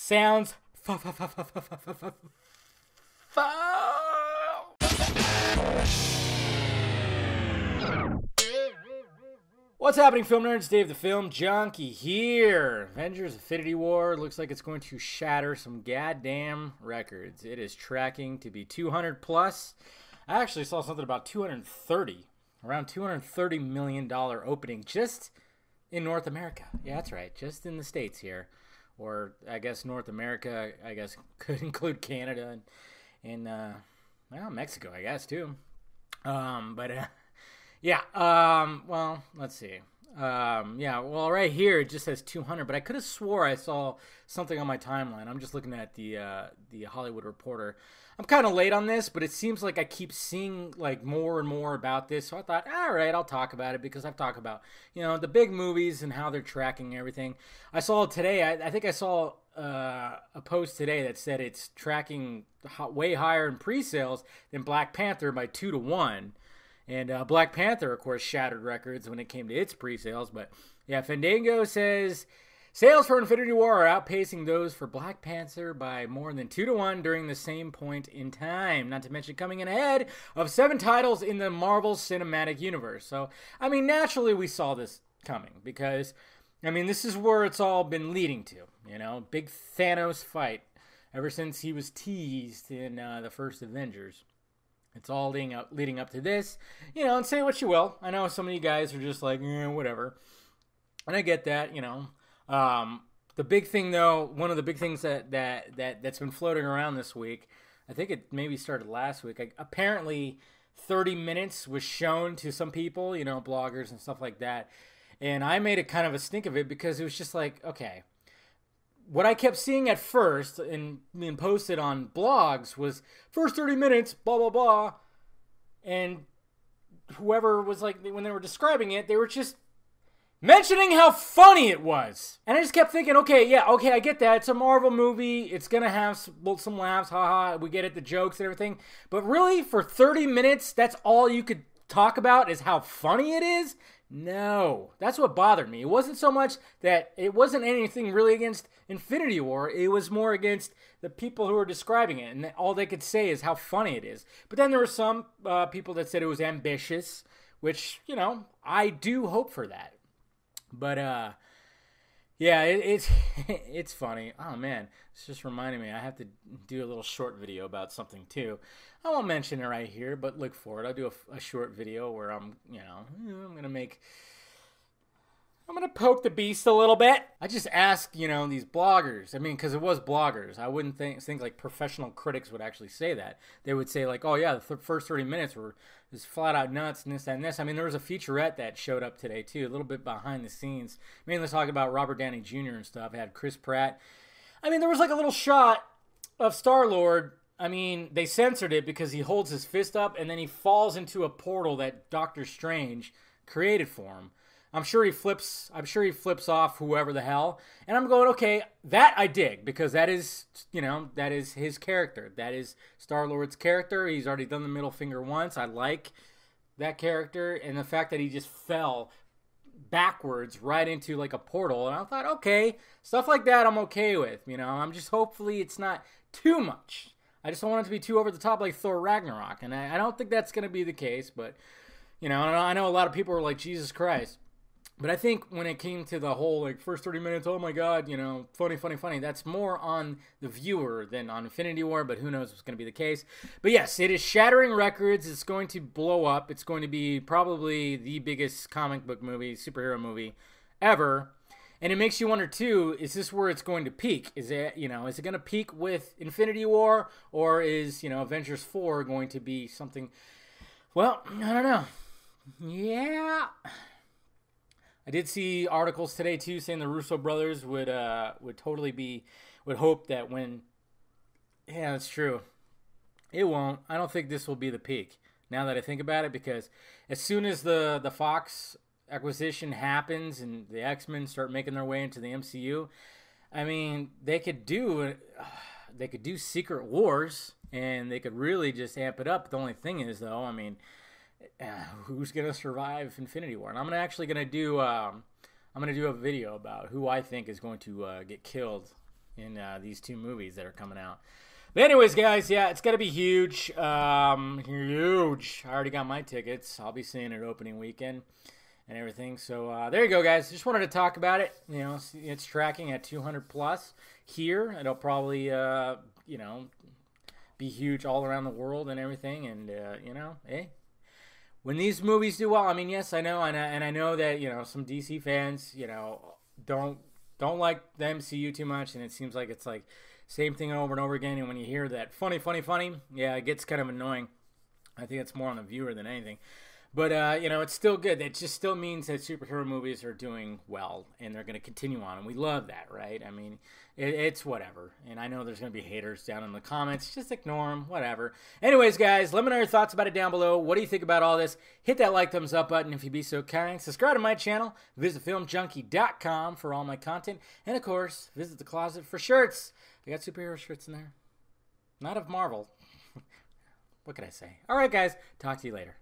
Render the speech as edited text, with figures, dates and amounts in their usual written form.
sounds What's happening, film nerds? Dave the Film Junkie here. Avengers Infinity War looks like it's going to shatter some goddamn records. It is tracking to be 200 plus. I actually saw something about 230, around $230 million opening just in North America. Yeah, that's right, just in the States here. Or I guess North America, I guess, could include Canada and well, Mexico, I guess, too. Yeah, well, let's see. Yeah, well, right here it just says 200, but I could have swore I saw something on my timeline. I'm just looking at the Hollywood Reporter. I'm kind of late on this, but it seems like I keep seeing like more and more about this. So I thought, all right, I'll talk about it because I've talked about, the big movies and how they're tracking everything. I saw today, I think I saw a post today that said it's tracking way higher in pre-sales than Black Panther by 2-1. And Black Panther, of course, shattered records when it came to its pre-sales. But, yeah, Fandango says sales for Infinity War are outpacing those for Black Panther by more than 2-1 during the same point in time. Not to mention coming in ahead of 7 titles in the Marvel Cinematic Universe. So, I mean, naturally we saw this coming because, I mean, this is where it's all been leading to. Big Thanos fight ever since he was teased in the first Avengers. It's all leading up to this, and say what you will. I know some of you guys are just like, whatever. And I get that, The big thing, though, one of the big things that's been floating around this week, I think it maybe started last week. Apparently, 30 minutes was shown to some people, bloggers and stuff like that. And I made a kind of a stink of it because it was just like, okay. What I kept seeing at first and being posted on blogs was first 30 minutes, blah, blah, blah. And whoever was like, when they were describing it, they were just mentioning how funny it was. And I just kept thinking, okay, I get that. It's a Marvel movie. It's going to have some laughs, haha. We get it, the jokes and everything. But really, for 30 minutes, that's all you could talk about is how funny it is? No, that's what bothered me. It wasn't so much that it wasn't anything really against Infinity War. It was more against the people who were describing it, and all they could say is how funny it is. But then there were some people that said it was ambitious, which, I do hope for that. But, yeah, it's funny. Oh, man, it's just reminding me I have to do a little short video about something, too. I won't mention it right here, but look for it. I'll do a short video where I'm going to poke the beast a little bit. I just ask, these bloggers. I mean, because it was bloggers. I wouldn't think like professional critics would actually say that. They would say like, oh yeah, the first 30 minutes were just flat out nuts and this and this. I mean, there was a featurette that showed up today too, a little bit behind the scenes. Mainly talking about Robert Downey Jr. and stuff. It had Chris Pratt. I mean, there was like a little shot of StarLord. I mean, they censored it because he holds his fist up and then he falls into a portal that Doctor Strange created for him. I'm sure he flips off whoever the hell. And I'm going, okay, that I dig because that is his character. That is Star-Lord's character. He's already done the middle finger once. I like that character and the fact that he just fell backwards right into like a portal. And I thought, okay, stuff like that I'm okay with. I'm just hopefully it's not too much. I just don't want it to be too over the top like Thor Ragnarok. And I don't think that's going to be the case. But, I know a lot of people are like, Jesus Christ. But I think when it came to the whole like first 30 minutes, oh my God, funny, that's more on the viewer than on Infinity War, but who knows what's going to be the case. But yes, it is shattering records. It's going to blow up. It's going to be probably the biggest comic book movie, superhero movie ever. And it makes you wonder too, is this where it's going to peak? Is it going to peak with Infinity War or is, Avengers 4 going to be something, well, I don't know. Yeah. I did see articles today too saying the Russo brothers would hope that when, yeah, that's true. It won't. I don't think this will be the peak. Now that I think about it, because as soon as the Fox acquisition happens and the X-Men start making their way into the MCU, I mean, they could do Secret Wars and they could really just amp it up. The only thing is, though, I mean, who's gonna survive Infinity War? And I'm gonna do a video about who I think is going to get killed in these 2 movies that are coming out. But anyways, guys, yeah, it's going to be huge. Huge. I already got my tickets. I'll be seeing it opening weekend and everything. So there you go, guys. Just wanted to talk about it. You know, it's tracking at 200 plus here. It'll probably, you know, be huge all around the world and everything. And, you know, hey, when these movies do well, I mean, yes, I know. And I know that, you know, some DC fans, you know, don't like the MCU too much. And it seems like it's like same thing over and over again. And when you hear that funny, yeah, it gets kind of annoying. I think it's more on the viewer than anything. But, you know, it's still good. It just still means that superhero movies are doing well, and they're going to continue on, and we love that, right? I mean, it's whatever. And I know there's going to be haters down in the comments. Just ignore them, whatever. Anyways, guys, let me know your thoughts about it down below. What do you think about all this? Hit that like, thumbs up button if you'd be so kind. Subscribe to my channel. Visit filmjunkie.com for all my content. And, of course, visit the closet for shirts. I got superhero shirts in there. Not of Marvel. What can I say? All right, guys. Talk to you later.